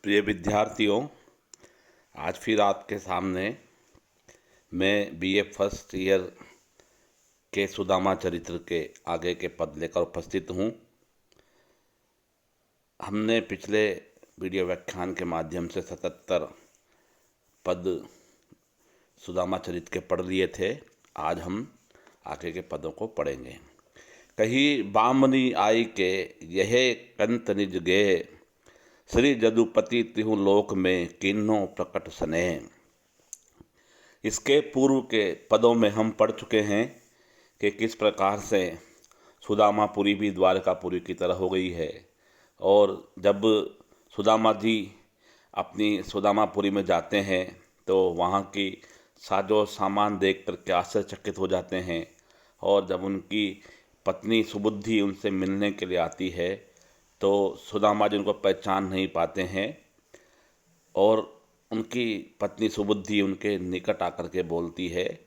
प्रिय विद्यार्थियों, आज फिर आपके सामने मैं बीए फर्स्ट ईयर के सुदामा चरित्र के आगे के पद लेकर उपस्थित हूँ। हमने पिछले वीडियो व्याख्यान के माध्यम से 77 पद सुदामा चरित्र के पढ़ लिए थे। आज हम आगे के पदों को पढ़ेंगे। कही बामनी आई के यह कंत निज गेह, श्री जदुपति तिहु लोक में किन्नो प्रकट स्नेह। इसके पूर्व के पदों में हम पढ़ चुके हैं कि किस प्रकार से सुदामापुरी भी द्वारकापुरी की तरह हो गई है, और जब सुदामा जी अपनी सुदामापुरी में जाते हैं तो वहाँ की साजो सामान देख कर के आश्चर्यचकित हो जाते हैं। और जब उनकी पत्नी सुबुद्धि उनसे मिलने के लिए आती है तो सुदामा जी उनको पहचान नहीं पाते हैं, और उनकी पत्नी सुबुद्धि उनके निकट आकर के बोलती है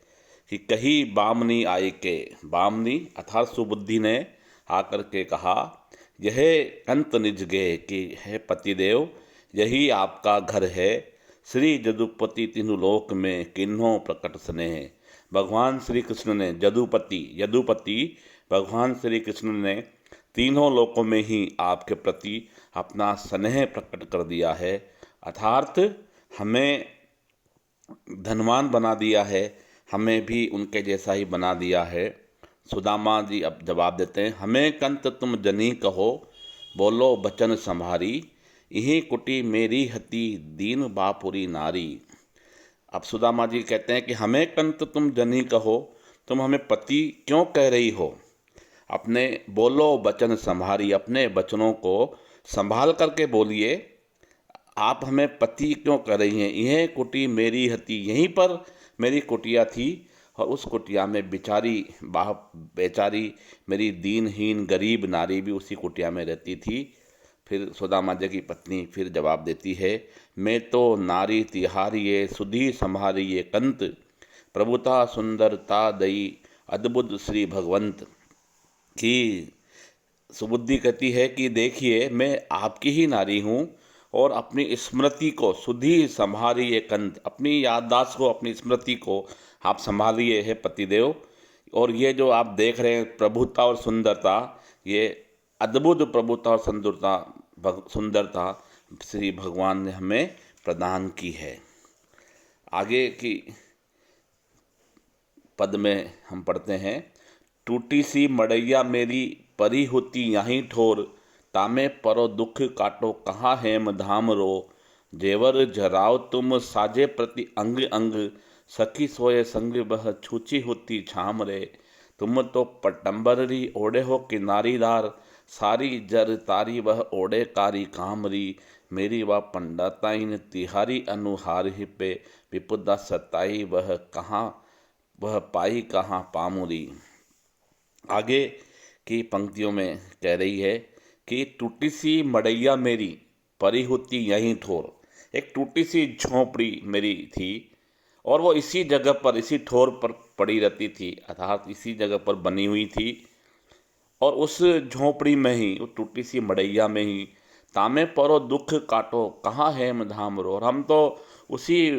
कि कही बामनी आई के। बामनी अर्थात सुबुद्धि ने आकर के कहा, यह कंत निज गे, कि है पतिदेव यही आपका घर है। श्री जदुपति तीनों लोक में किन्हों प्रकट स्नेह। भगवान श्री कृष्ण ने यदुपति भगवान श्री कृष्ण ने तीनों लोकों में ही आपके प्रति अपना स्नेह प्रकट कर दिया है, अर्थात हमें धनवान बना दिया है, हमें भी उनके जैसा ही बना दिया है। सुदामा जी अब जवाब देते हैं, हमें कंत तुम जनी कहो, बोलो बचन संभारी। यही कुटी मेरी हती दीन बापुरी नारी। अब सुदामा जी कहते हैं कि हमें कंत तुम जनी कहो, तुम हमें पति क्यों कह रही हो। अपने बोलो बचन संभारी, अपने बचनों को संभाल करके बोलिए। आप हमें पति क्यों कर रही हैं। यह कुटी मेरी हती, यहीं पर मेरी कुटिया थी, और उस कुटिया में बेचारी मेरी दीनहीन गरीब नारी भी उसी कुटिया में रहती थी। फिर सुदामा जी की पत्नी फिर जवाब देती है, मैं तो नारी तिहारिये सुधी संभारिये कंत, प्रभुता सुंदरता दई अद्भुत श्री भगवंत। कि सुबुद्धि कहती है कि देखिए मैं आपकी ही नारी हूँ, और अपनी स्मृति को सुधी संभालिए कंत, अपनी याददाश्त को, अपनी स्मृति को आप संभालिए है पतिदेव। और ये जो आप देख रहे हैं प्रभुता और सुंदरता, ये अद्भुत प्रभुता और सुंदरता श्री भगवान ने हमें प्रदान की है। आगे की पद में हम पढ़ते हैं, टूटी सी मड़ैया मेरी परी होती यहीं ठोर, तामे परो दुख काटो कहाँ हेम धाम रो। जेवर जराओ तुम साजे प्रति अंग अंग, सखी सोए संग बह छूची होती छाम रे। तुम तो पटंबरी ओढ़े हो किनारीदार, सारी जर तारी वह ओढ़े कारी कामरी। मेरी वह पंडिताइन तिहारी अनुहार ही पे, विपुदा सताई वह पाई कहाँ पामुरी। आगे की पंक्तियों में कह रही है कि टूटी सी मड़ैया मेरी परी होती यहीं ठोर। एक टूटी सी झोंपड़ी मेरी थी, और वो इसी जगह पर, इसी ठोर पर पड़ी रहती थी, अर्थात इसी जगह पर बनी हुई थी। और उस झोंपड़ी में ही, उस टूटी सी मड़ैया में ही, तामे परो दुख काटो कहाँ हेम धाम रो। और हम तो उसी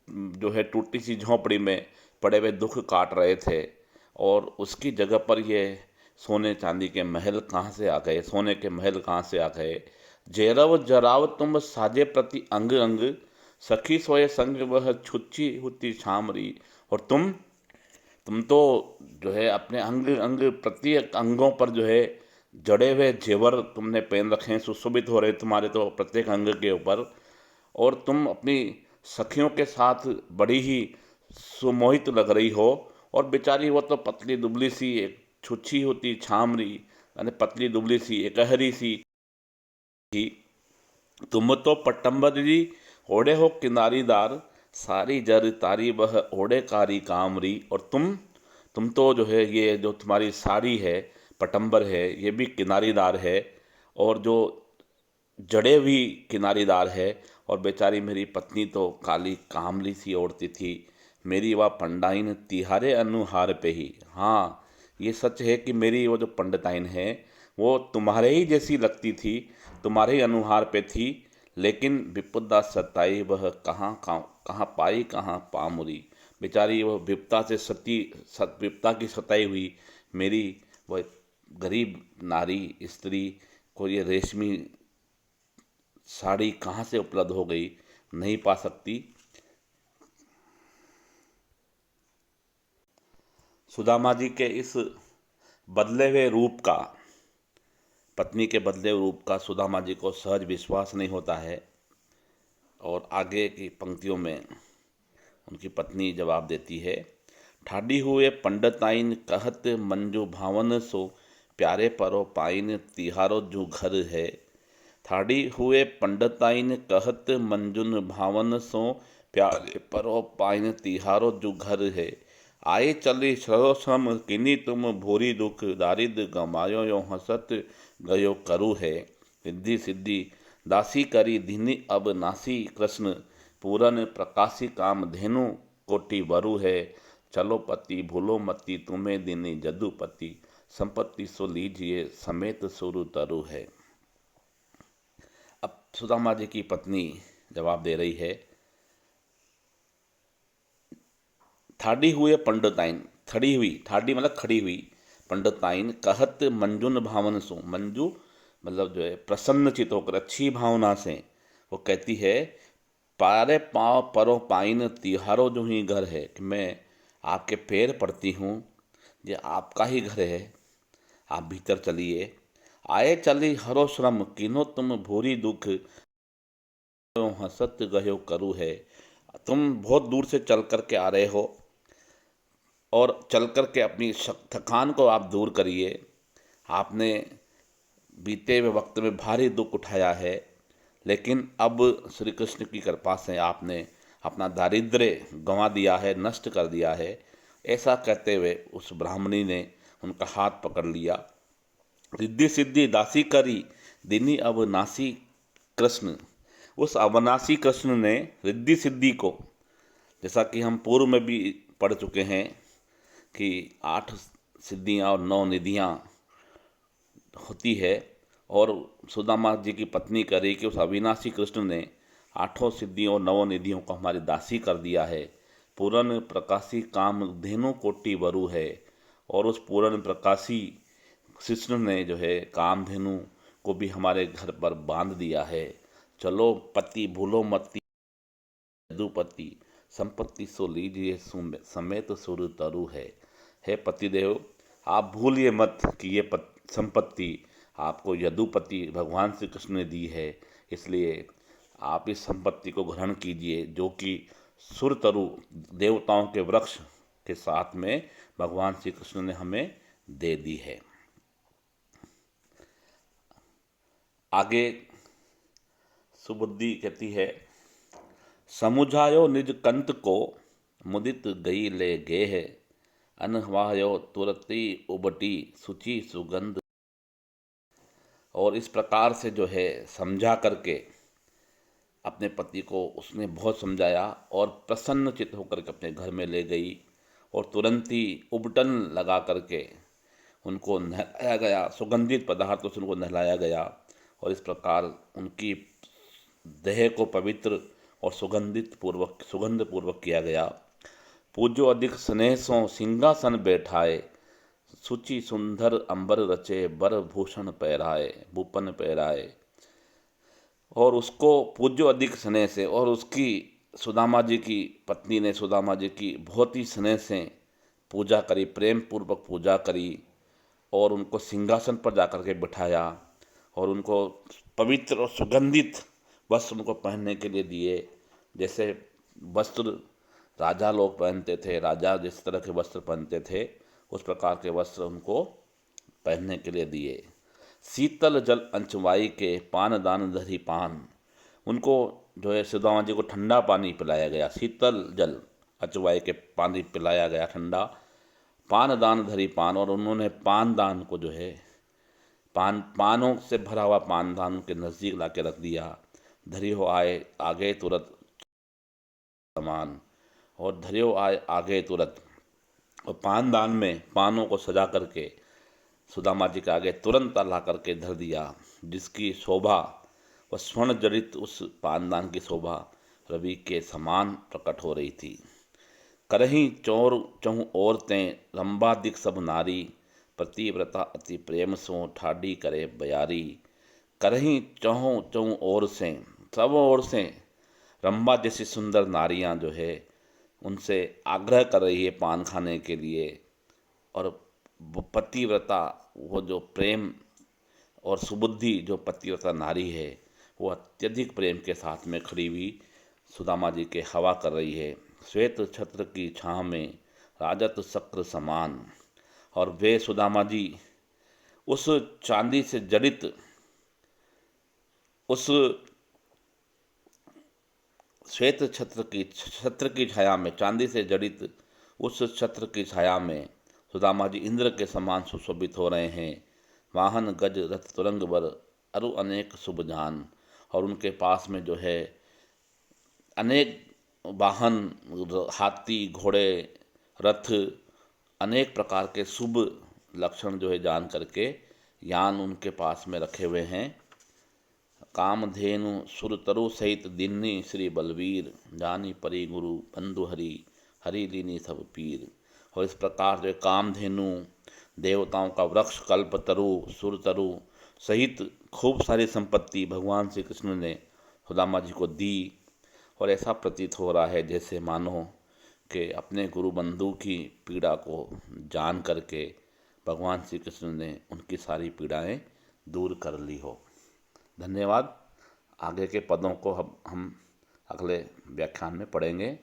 जो है टूटी सी झोंपड़ी में पड़े हुए दुख काट रहे थे, और उसकी जगह पर ये सोने चांदी के महल कहाँ से आ गए, सोने के महल कहाँ से आ गए। जेरव जराव तुम साजे प्रति अंग अंग, सखी सोए संग वह छुच्ची हुती छामरी। और तुम तो जो है अपने अंग अंग, प्रत्येक अंगों पर जो है जड़े हुए जेवर तुमने पहन रखे हैं, सुशोभित हो रहे तुम्हारे तो प्रत्येक अंग के ऊपर। और तुम अपनी सखियों के साथ बड़ी ही सुमोहित लग रही हो, और बेचारी वो तो पतली दुबली सी एक छुच्छी होती छामरी, यानी पतली दुबली सी एकहरी सी थी। तुम तो पट्टम्बरी ओढ़े हो किनारीदार, सारी जर तारी वह ओढ़े कारी कामरी। और तुम तो जो है, ये जो तुम्हारी साड़ी है, पटंबर है, ये भी किनारीदार है, और जो जड़े हुई किनारीदार है। और बेचारी मेरी पत्नी तो काली कामली सी ओढ़ती थी। मेरी वह पंडाइन तिहारे अनुहार पे ही। हाँ, ये सच है कि मेरी वो जो पंडिताइन है वो तुम्हारे ही जैसी लगती थी, तुम्हारे ही अनुहार पे थी, लेकिन विपदा सताई वह कहाँ कहाँ पाई कहाँ पामुरी। बेचारी वह विपदा से विपदा की सताई हुई मेरी वह गरीब नारी स्त्री को ये रेशमी साड़ी कहाँ से उपलब्ध हो गई, नहीं पा सकती। सुदामा जी के इस बदले हुए रूप का, पत्नी के बदले हुए रूप का सुदामा जी को सहज विश्वास नहीं होता है। और आगे की पंक्तियों में उनकी पत्नी जवाब देती है, ठाडी हुए पंडिताइन कहत मंजू भावन सो प्यारे परो पाइन तिहारो जो घर है। ठाडी हुए पंडिताइन कहत मंजुन भावन सो प्यारे परो पाइन तिहारो जो घर है। आए चले श्रम किनी तुम भोरी दुख दारिद गमायो यो हंसत गयो करु है। रिद्धि सिद्धि दासी करी धिनी अब नासी कृष्ण पूरन प्रकाशी काम धेनु कोटि वरु है। चलो पति भूलो मति तुम्हें दिनी जदुपति संपत्ति सो लीजिए समेत सुरु तरु है। अब सुदामा जी की पत्नी जवाब दे रही है, ठाडी हुए पंडिताइन, खड़ी हुई, ठाडी मतलब खड़ी हुई, पंडिताइन कहत मंजुन भावन सो, मंजू मतलब जो है प्रसन्न चित होकर अच्छी भावना से वो कहती है, पारे पाँव परो पाइन तिहारो जो ही घर है, कि मैं आपके पैर पड़ती हूँ, ये आपका ही घर है, आप भीतर चलिए। आए चली हरो श्रम किनो तुम भूरी दुख हंसत गयो करु है। तुम बहुत दूर से चल कर के आ रहे हो और चल कर के अपनी थकान को आप दूर करिए। आपने बीते हुए वक्त में भारी दुख उठाया है, लेकिन अब श्री कृष्ण की कृपा से आपने अपना दारिद्र्य गंवा दिया है, नष्ट कर दिया है। ऐसा कहते हुए उस ब्राह्मणी ने उनका हाथ पकड़ लिया। रिद्धि सिद्धि दासी करी दिनी अब नासी कृष्ण, उस अविनाशी कृष्ण ने रिद्धि सिद्धि को, जैसा कि हम पूर्व में भी पढ़ चुके हैं कि 8 सिद्धियाँ और 9 निधियाँ होती है, और सुदामा जी की पत्नी कह रही कि उस अविनाशी कृष्ण ने 8 सिद्धियों और 9 निधियों को हमारी दासी कर दिया है। पूरन प्रकाशी काम धेनु कोटि वरु है, और उस पूरन प्रकाशी कृष्ण ने जो है कामधेनु को भी हमारे घर पर बांध दिया है। चलो पति भूलो मति यदुपति संपत्ति सो लीजिए समेत सुर तरु है। हे पतिदेव, आप भूलिए मत कि ये संपत्ति आपको यदुपति भगवान श्री कृष्ण ने दी है, इसलिए आप इस संपत्ति को ग्रहण कीजिए, जो कि सुरतरु देवताओं के वृक्ष के साथ में भगवान श्री कृष्ण ने हमें दे दी है। आगे सुबुद्धि कहती है, समुझायो निज कंत को मुदित गई ले गेह, अनहवायो तुरती उबटी सुचि सुगंध। और इस प्रकार से जो है समझा करके अपने पति को उसने बहुत समझाया और प्रसन्नचित होकर के अपने घर में ले गई, और तुरंत ही उबटन लगा करके उनको नहलाया गया, सुगंधित पदार्थों से उनको नहलाया गया, और इस प्रकार उनकी देह को पवित्र और सुगंध पूर्वक किया गया। पूजो अधिक स्नेह सो सिंहासन बैठाए, सुचि सुंदर अंबर रचे बर भूषण पहराए, भूपन पहराए। और उसको पूज्यो अधिक स्नेह से, और उसकी सुदामा जी की पत्नी ने सुदामा जी की बहुत ही स्नेह से पूजा करी, प्रेम पूर्वक पूजा करी, और उनको सिंहासन पर जाकर के बिठाया, और उनको पवित्र और सुगंधित वस्त्र उनको पहनने के लिए दिए। जैसे वस्त्र राजा लोग पहनते थे, राजा जिस तरह के वस्त्र पहनते थे, उस प्रकार के वस्त्र उनको पहनने के लिए दिए। शीतल जल अंचवाई के पान दान धरी पान, उनको जो है सुदामा जी को ठंडा पानी पिलाया गया, शीतल जल अचवाई के पानी पिलाया गया ठंडा। पान दान धरी पान, और उन्होंने पान दान को जो है पानों से भरा हुआ पान दान के नज़दीक ला के रख दिया। धरी हो आए आगे तुरंत समान, और धरियो आए आगे तुरंत, और पानदान में पानों को सजा करके सुदामा जी के आगे तुरंत ला करके धर दिया, जिसकी शोभा वह स्वर्ण जड़ित उस पानदान की शोभा रवि के समान प्रकट हो रही थी। करहीं चौर चहु औरतें रंबा दिख सब नारी, प्रतिव्रता अति प्रेम सो ठाडी करे बयारी। करहीं चौहों चौं ओर से, सब ओर से रंबा जैसी सुंदर नारियां जो है उनसे आग्रह कर रही है पान खाने के लिए। और वो पतिव्रता, वो जो प्रेम और सुबुद्धि जो पतिव्रता नारी है वो अत्यधिक प्रेम के साथ में खड़ी हुई सुदामा जी के हवा कर रही है। श्वेत छत्र की छाँव में राजत शक्र समान। और वे सुदामा जी उस चांदी से जड़ित उस श्वेत छत्र की छाया में, चांदी से जड़ित उस छत्र की छाया में सुदामा जी इंद्र के समान सुशोभित हो रहे हैं। वाहन गज रथ तुरंग बर अरु अनेक शुभ जान। और उनके पास में जो है अनेक वाहन, हाथी, घोड़े, रथ, अनेक प्रकार के शुभ लक्षण जो है जान करके यान उनके पास में रखे हुए हैं। कामधेनु सुरतरु सहित दिन्नी श्री बलवीर, जानी परी गुरु बंधु हरि, हरि लीनी सब पीर। और इस प्रकार जो कामधेनु, देवताओं का वृक्ष, कल्पतरु, सुरतरु सहित खूब सारी संपत्ति भगवान श्री कृष्ण ने सुदामा जी को दी। और ऐसा प्रतीत हो रहा है जैसे मानो कि अपने गुरु बंधु की पीड़ा को जान करके भगवान श्री कृष्ण ने उनकी सारी पीड़ाएं दूर कर ली हो। धन्यवाद। आगे के पदों को हम अगले व्याख्यान में पढ़ेंगे।